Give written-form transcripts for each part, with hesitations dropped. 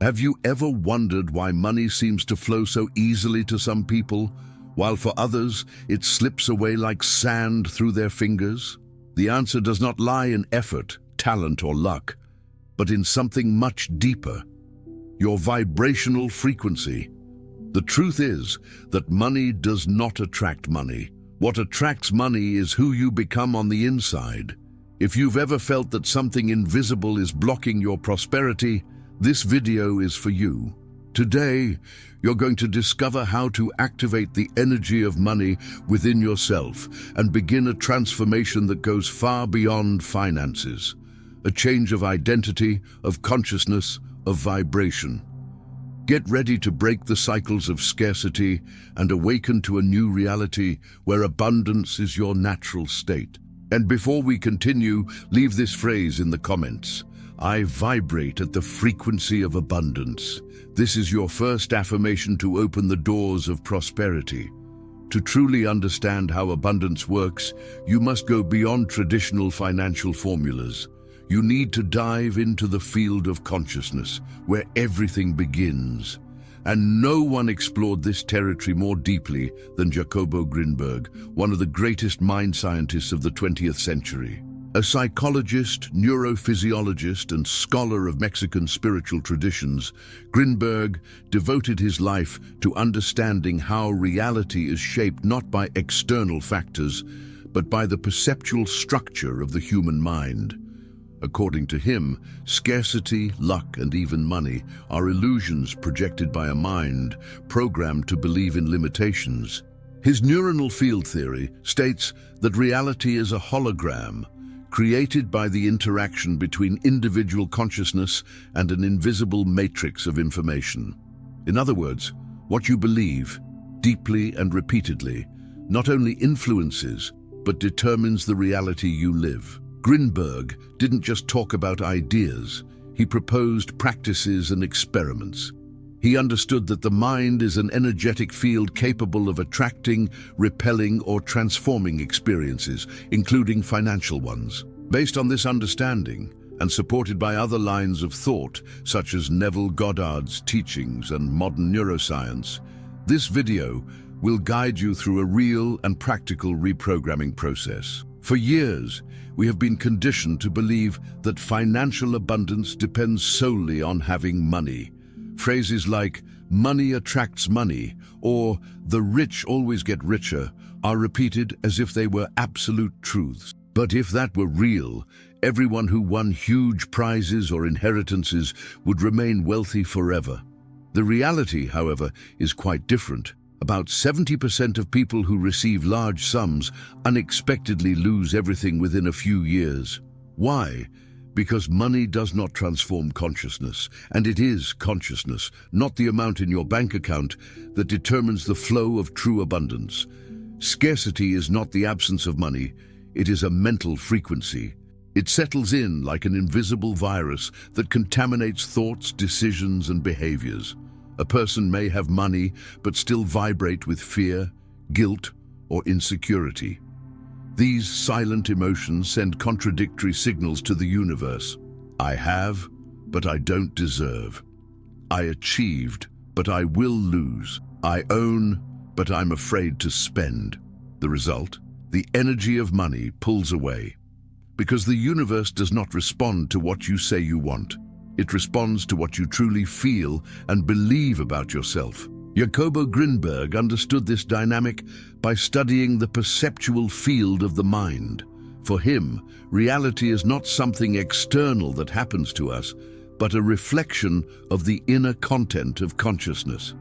Have you ever wondered why money seems to flow so easily to some people, while for others it slips away like sand through their fingers? The answer does not lie in effort, talent, or luck, but in something much deeper: your vibrational frequency. The truth is that money does not attract money. What attracts money is who you become on the inside. If you've ever felt that something invisible is blocking your prosperity, this video is for you. Today, you're going to discover how to activate the energy of money within yourself and begin a transformation that goes far beyond finances. A change of identity, of consciousness, of vibration. Get ready to break the cycles of scarcity and awaken to a new reality where abundance is your natural state. And before we continue, leave this phrase in the comments: I vibrate at the frequency of abundance. This is your first affirmation to open the doors of prosperity. To truly understand how abundance works, you must go beyond traditional financial formulas. You need to dive into the field of consciousness, where everything begins. And no one explored this territory more deeply than Jacobo Grinberg, one of the greatest mind scientists of the 20th century. A psychologist, neurophysiologist, and scholar of Mexican spiritual traditions, Grinberg devoted his life to understanding how reality is shaped not by external factors, but by the perceptual structure of the human mind. According to him, scarcity, luck, and even money are illusions projected by a mind programmed to believe in limitations. His neuronal field theory states that reality is a hologram, created by the interaction between individual consciousness and an invisible matrix of information. In other words, what you believe, deeply and repeatedly, not only influences, but determines the reality you live. Grinberg didn't just talk about ideas, he proposed practices and experiments. He understood that the mind is an energetic field capable of attracting, repelling, or transforming experiences, including financial ones. Based on this understanding, and supported by other lines of thought, such as Neville Goddard's teachings and modern neuroscience, this video will guide you through a real and practical reprogramming process. For years, we have been conditioned to believe that financial abundance depends solely on having money. Phrases like "money attracts money" or "the rich always get richer" are repeated as if they were absolute truths. But if that were real, everyone who won huge prizes or inheritances would remain wealthy forever. The reality, however, is quite different. About 70% of people who receive large sums unexpectedly lose everything within a few years. Why? Because money does not transform consciousness, and it is consciousness, not the amount in your bank account, that determines the flow of true abundance. Scarcity is not the absence of money, it is a mental frequency. It settles in like an invisible virus that contaminates thoughts, decisions, and behaviors. A person may have money, but still vibrate with fear, guilt, or insecurity. These silent emotions send contradictory signals to the universe. I have, but I don't deserve. I achieved, but I will lose. I own, but I'm afraid to spend. The result? The energy of money pulls away. Because the universe does not respond to what you say you want. It responds to what you truly feel and believe about yourself. Jacobo Grinberg understood this dynamic by studying the perceptual field of the mind. For him, reality is not something external that happens to us, but a reflection of the inner content of consciousness.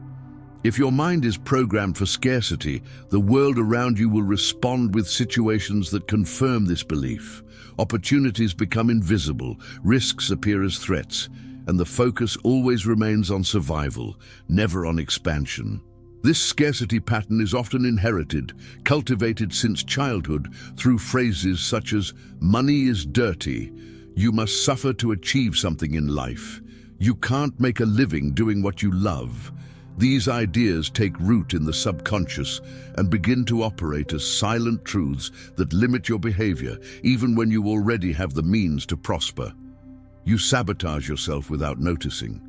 If your mind is programmed for scarcity, the world around you will respond with situations that confirm this belief. Opportunities become invisible, risks appear as threats, and the focus always remains on survival, never on expansion. This scarcity pattern is often inherited, cultivated since childhood through phrases such as "money is dirty," "you must suffer to achieve something in life," "you can't make a living doing what you love." These ideas take root in the subconscious and begin to operate as silent truths that limit your behavior, even when you already have the means to prosper. You sabotage yourself without noticing.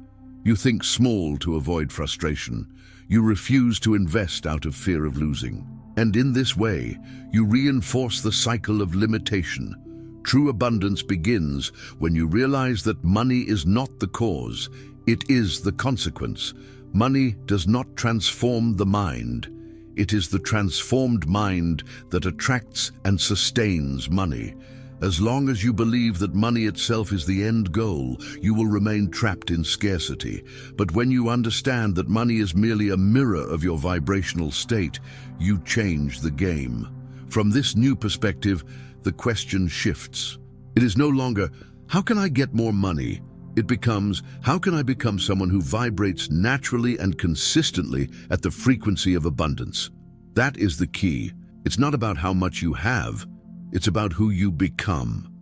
You think small to avoid frustration. You refuse to invest out of fear of losing. And in this way, you reinforce the cycle of limitation. True abundance begins when you realize that money is not the cause, it is the consequence. Money does not transform the mind. It is the transformed mind that attracts and sustains money. As long as you believe that money itself is the end goal, you will remain trapped in scarcity. But when you understand that money is merely a mirror of your vibrational state, you change the game. From this new perspective, the question shifts. It is no longer, how can I get more money? It becomes, how can I become someone who vibrates naturally and consistently at the frequency of abundance? That is the key. It's not about how much you have, it's about who you become.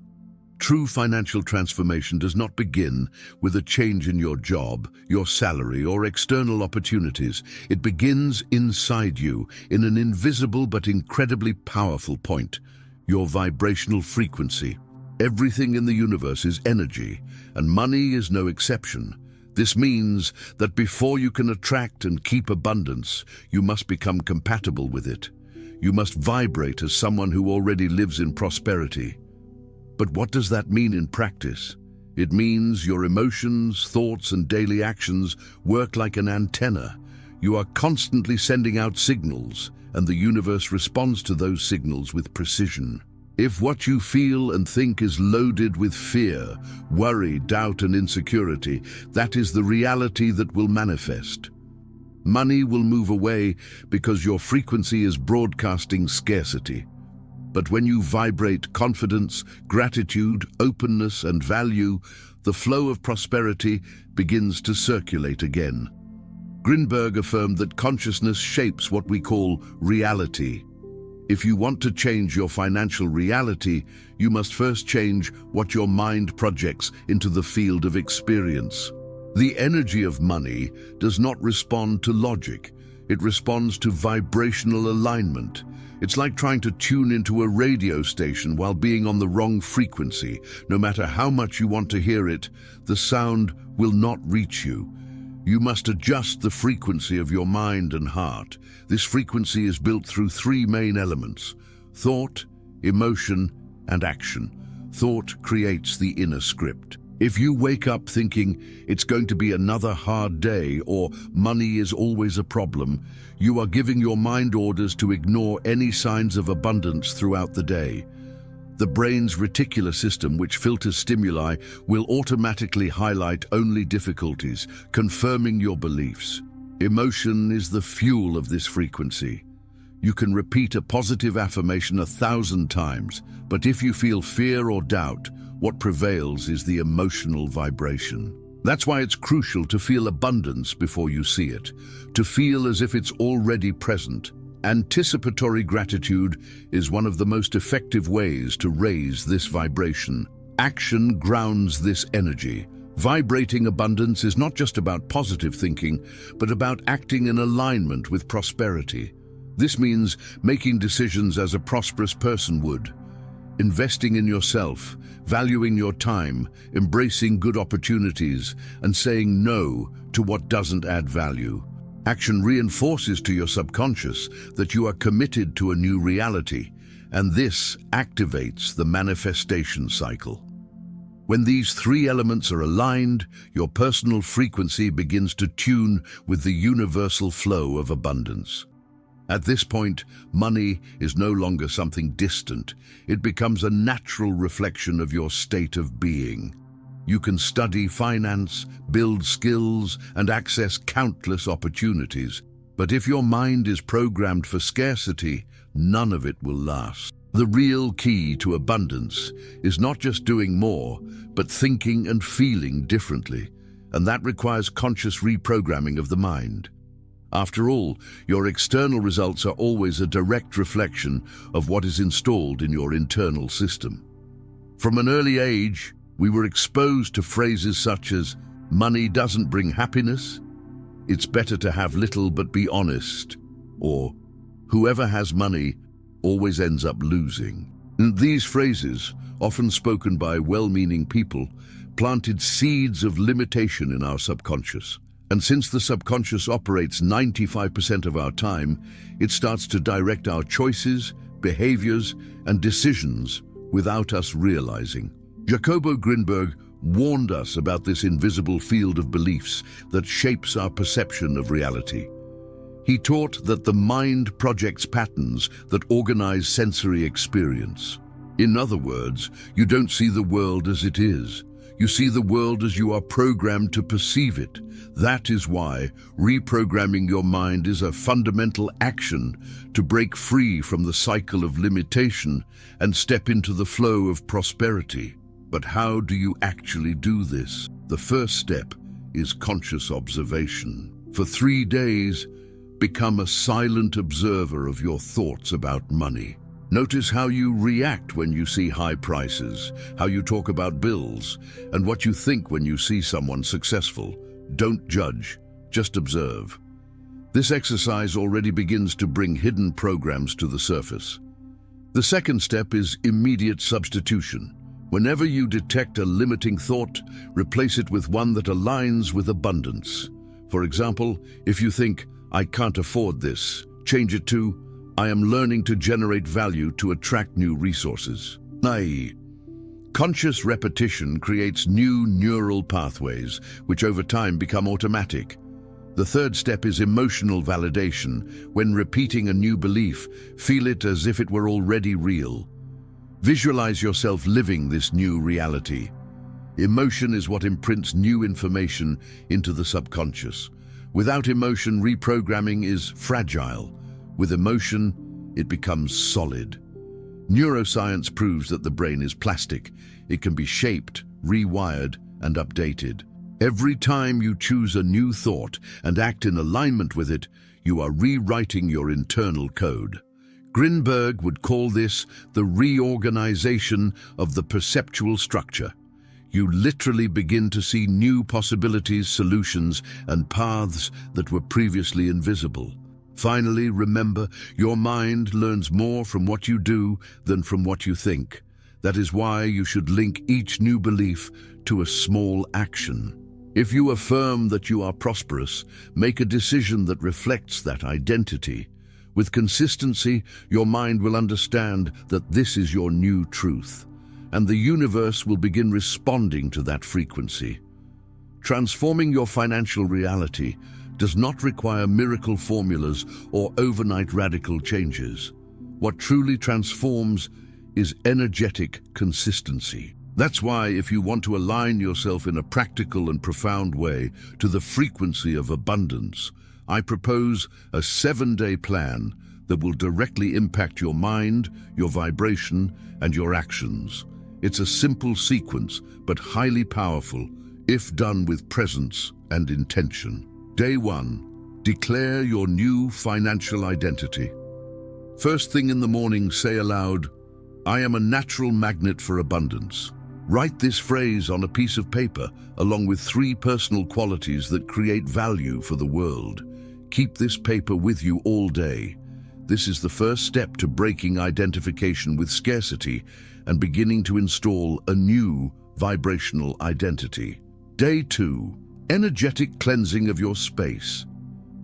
True financial transformation does not begin with a change in your job, your salary, or external opportunities. It begins inside you, in an invisible but incredibly powerful point, your vibrational frequency. Everything in the universe is energy, and money is no exception. This means that before you can attract and keep abundance, you must become compatible with it. You must vibrate as someone who already lives in prosperity. But what does that mean in practice? It means your emotions, thoughts, and daily actions work like an antenna. You are constantly sending out signals, and the universe responds to those signals with precision. If what you feel and think is loaded with fear, worry, doubt, and insecurity, that is the reality that will manifest. Money will move away because your frequency is broadcasting scarcity. But when you vibrate confidence, gratitude, openness, and value, the flow of prosperity begins to circulate again. Grinberg affirmed that consciousness shapes what we call reality. If you want to change your financial reality, you must first change what your mind projects into the field of experience. The energy of money does not respond to logic. It responds to vibrational alignment. It's like trying to tune into a radio station while being on the wrong frequency. No matter how much you want to hear it, the sound will not reach you. You must adjust the frequency of your mind and heart. This frequency is built through three main elements: thought, emotion, and action. Thought creates the inner script. If you wake up thinking it's going to be another hard day or money is always a problem, you are giving your mind orders to ignore any signs of abundance throughout the day. The brain's reticular system, which filters stimuli, will automatically highlight only difficulties, confirming your beliefs. Emotion is the fuel of this frequency. You can repeat a positive affirmation 1,000 times, but if you feel fear or doubt, what prevails is the emotional vibration. That's why it's crucial to feel abundance before you see it, to feel as if it's already present. Anticipatory gratitude is one of the most effective ways to raise this vibration. Action grounds this energy. Vibrating abundance is not just about positive thinking, but about acting in alignment with prosperity. This means making decisions as a prosperous person would. Investing in yourself, valuing your time, embracing good opportunities, and saying no to what doesn't add value. Action reinforces to your subconscious that you are committed to a new reality, and this activates the manifestation cycle. When these three elements are aligned, your personal frequency begins to tune with the universal flow of abundance. At this point, money is no longer something distant. It becomes a natural reflection of your state of being. You can study finance, build skills, and access countless opportunities. But if your mind is programmed for scarcity, none of it will last. The real key to abundance is not just doing more, but thinking and feeling differently. And that requires conscious reprogramming of the mind. After all, your external results are always a direct reflection of what is installed in your internal system. From an early age, we were exposed to phrases such as, "Money doesn't bring happiness," "It's better to have little but be honest," or "Whoever has money always ends up losing." And these phrases, often spoken by well-meaning people, planted seeds of limitation in our subconscious. And since the subconscious operates 95% of our time, it starts to direct our choices, behaviors, and decisions without us realizing. Jacobo Grinberg warned us about this invisible field of beliefs that shapes our perception of reality. He taught that the mind projects patterns that organize sensory experience. In other words, you don't see the world as it is. You see the world as you are programmed to perceive it. That is why reprogramming your mind is a fundamental action to break free from the cycle of limitation and step into the flow of prosperity. But how do you actually do this? The first step is conscious observation. For 3 days, become a silent observer of your thoughts about money. Notice how you react when you see high prices, how you talk about bills, and what you think when you see someone successful. Don't judge, just observe. This exercise already begins to bring hidden programs to the surface. The second step is immediate substitution. Whenever you detect a limiting thought, replace it with one that aligns with abundance. For example, if you think, "I can't afford this," change it to, "I am learning to generate value to attract new resources." Conscious repetition creates new neural pathways, which over time become automatic. The third step is emotional validation. When repeating a new belief, feel it as if it were already real. Visualize yourself living this new reality. Emotion is what imprints new information into the subconscious. Without emotion, reprogramming is fragile. With emotion, it becomes solid. Neuroscience proves that the brain is plastic. It can be shaped, rewired, and updated. Every time you choose a new thought and act in alignment with it, you are rewriting your internal code. Grinberg would call this the reorganization of the perceptual structure. You literally begin to see new possibilities, solutions, and paths that were previously invisible. Finally, remember, your mind learns more from what you do than from what you think. That is why you should link each new belief to a small action. If you affirm that you are prosperous, make a decision that reflects that identity. With consistency, your mind will understand that this is your new truth, and the universe will begin responding to that frequency. Transforming your financial reality does not require miracle formulas or overnight radical changes. What truly transforms is energetic consistency. That's why, if you want to align yourself in a practical and profound way to the frequency of abundance, I propose a 7-day plan that will directly impact your mind, your vibration, and your actions. It's a simple sequence, but highly powerful, if done with presence and intention. Day 1. Declare your new financial identity. First thing in the morning, say aloud, "I am a natural magnet for abundance." Write this phrase on a piece of paper, along with 3 personal qualities that create value for the world. Keep this paper with you all day. This is the first step to breaking identification with scarcity and beginning to install a new vibrational identity. Day 2. Energetic cleansing of your space.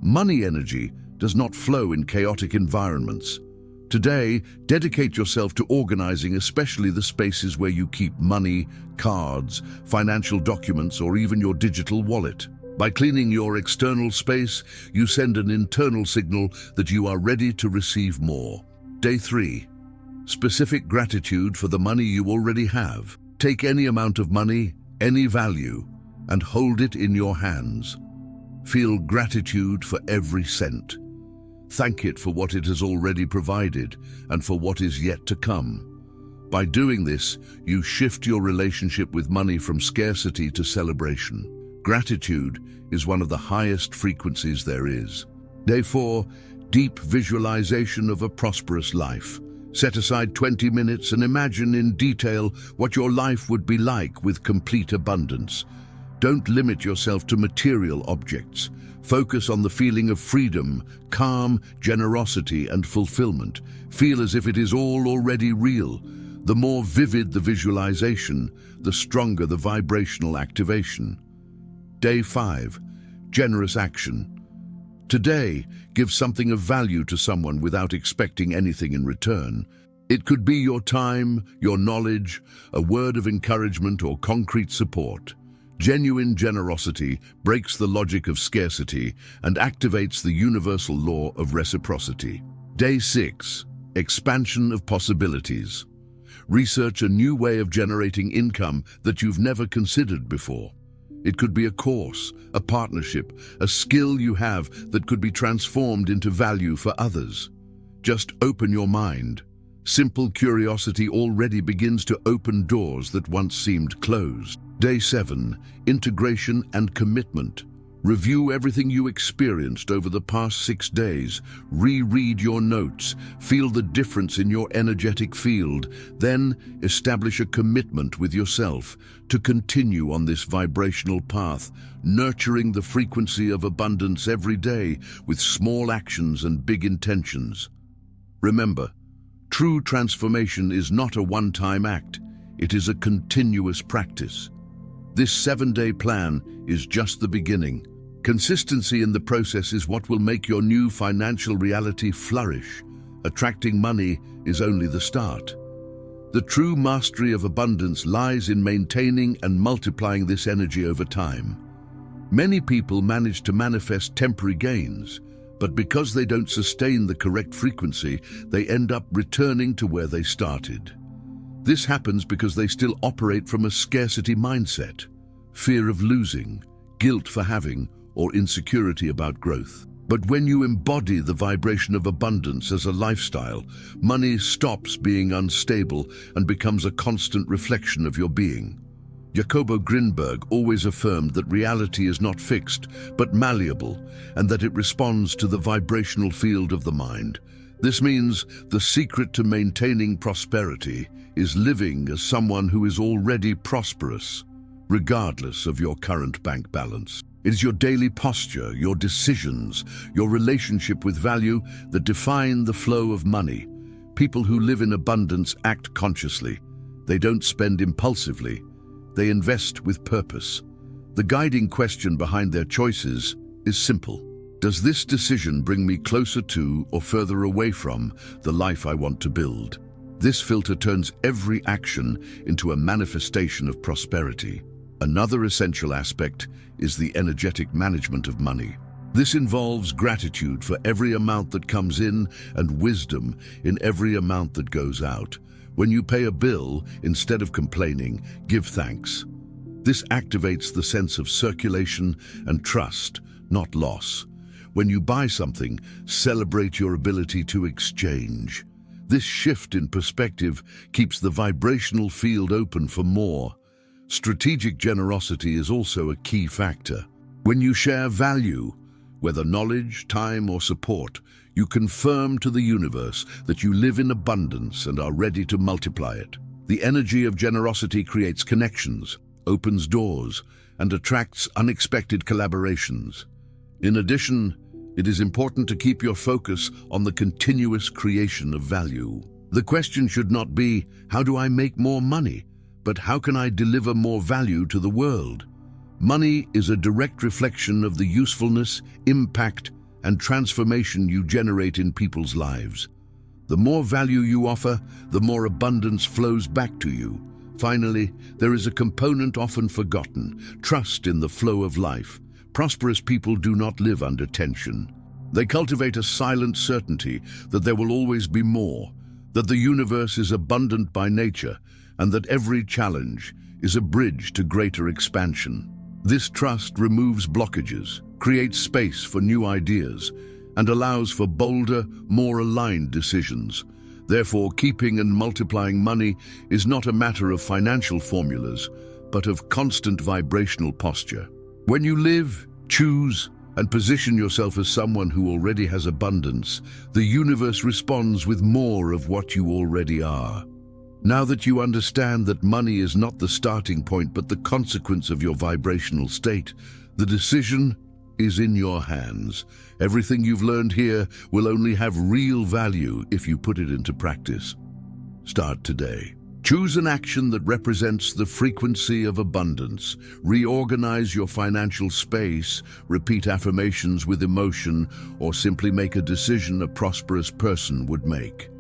Money energy does not flow in chaotic environments. Today, dedicate yourself to organizing especially the spaces where you keep money, cards, financial documents, or even your digital wallet. By cleaning your external space, you send an internal signal that you are ready to receive more. Day 3. Specific gratitude for the money you already have. Take any amount of money, any value, and hold it in your hands. Feel gratitude for every cent. Thank it for what it has already provided and for what is yet to come. By doing this, you shift your relationship with money from scarcity to celebration. Gratitude is one of the highest frequencies there is. Day 4. Deep visualization of a prosperous life. Set aside 20 minutes and imagine in detail what your life would be like with complete abundance. Don't limit yourself to material objects. Focus on the feeling of freedom, calm, generosity, and fulfillment. Feel as if it is all already real. The more vivid the visualization, the stronger the vibrational activation. Day 5. Generous action. Today, give something of value to someone without expecting anything in return. It could be your time, your knowledge, a word of encouragement or concrete support. Genuine generosity breaks the logic of scarcity and activates the universal law of reciprocity. Day 6. Expansion of possibilities. Research a new way of generating income that you've never considered before. It could be a course, a partnership, a skill you have that could be transformed into value for others. Just open your mind. Simple curiosity already begins to open doors that once seemed closed. Day 7. Integration and commitment. Review everything you experienced over the past 6 days. Reread your notes. Feel the difference in your energetic field. Then establish a commitment with yourself to continue on this vibrational path, nurturing the frequency of abundance every day with small actions and big intentions. Remember, true transformation is not a one-time act. It is a continuous practice. This 7-day plan is just the beginning. Consistency in the process is what will make your new financial reality flourish. Attracting money is only the start. The true mastery of abundance lies in maintaining and multiplying this energy over time. Many people manage to manifest temporary gains, but because they don't sustain the correct frequency, they end up returning to where they started. This happens because they still operate from a scarcity mindset, fear of losing, guilt for having, or insecurity about growth. But when you embody the vibration of abundance as a lifestyle, money stops being unstable and becomes a constant reflection of your being. Jacobo Grinberg always affirmed that reality is not fixed, but malleable, and that it responds to the vibrational field of the mind. This means the secret to maintaining prosperity is living as someone who is already prosperous, regardless of your current bank balance. It is your daily posture, your decisions, your relationship with value that define the flow of money. People who live in abundance act consciously. They don't spend impulsively. They invest with purpose. The guiding question behind their choices is simple. Does this decision bring me closer to or further away from the life I want to build? This filter turns every action into a manifestation of prosperity. Another essential aspect is the energetic management of money. This involves gratitude for every amount that comes in and wisdom in every amount that goes out. When you pay a bill, instead of complaining, give thanks. This activates the sense of circulation and trust, not loss. When you buy something, celebrate your ability to exchange. This shift in perspective keeps the vibrational field open for more. Strategic generosity is also a key factor. When you share value, whether knowledge, time, or support, you confirm to the universe that you live in abundance and are ready to multiply it. The energy of generosity creates connections, opens doors, and attracts unexpected collaborations. In addition, it is important to keep your focus on the continuous creation of value. The question should not be, how do I make more money? But how can I deliver more value to the world? Money is a direct reflection of the usefulness, impact, and transformation you generate in people's lives. The more value you offer, the more abundance flows back to you. Finally, there is a component often forgotten: trust in the flow of life. Prosperous people do not live under tension. They cultivate a silent certainty that there will always be more, that the universe is abundant by nature, and that every challenge is a bridge to greater expansion. This trust removes blockages, creates space for new ideas, and allows for bolder, more aligned decisions. Therefore, keeping and multiplying money is not a matter of financial formulas, but of constant vibrational posture. When you live, choose, and position yourself as someone who already has abundance, the universe responds with more of what you already are. Now that you understand that money is not the starting point but the consequence of your vibrational state, the decision is in your hands. Everything you've learned here will only have real value if you put it into practice. Start today. Choose an action that represents the frequency of abundance. Reorganize your financial space, repeat affirmations with emotion, or simply make a decision a prosperous person would make.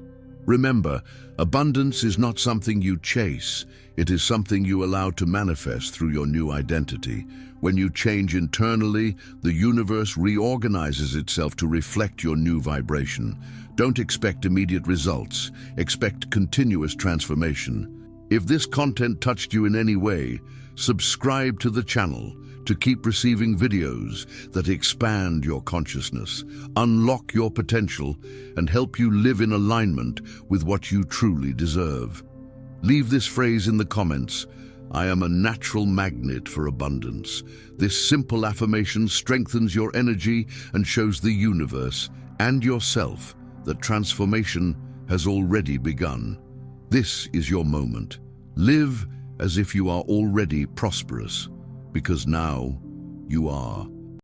Remember, abundance is not something you chase. It is something you allow to manifest through your new identity. When you change internally, the universe reorganizes itself to reflect your new vibration. Don't expect immediate results. Expect continuous transformation. If this content touched you in any way, subscribe to the channel to keep receiving videos that expand your consciousness, unlock your potential, and help you live in alignment with what you truly deserve. Leave this phrase in the comments: I am a natural magnet for abundance. This simple affirmation strengthens your energy and shows the universe and yourself that transformation has already begun. This is your moment. Live as if you are already prosperous, because now you are.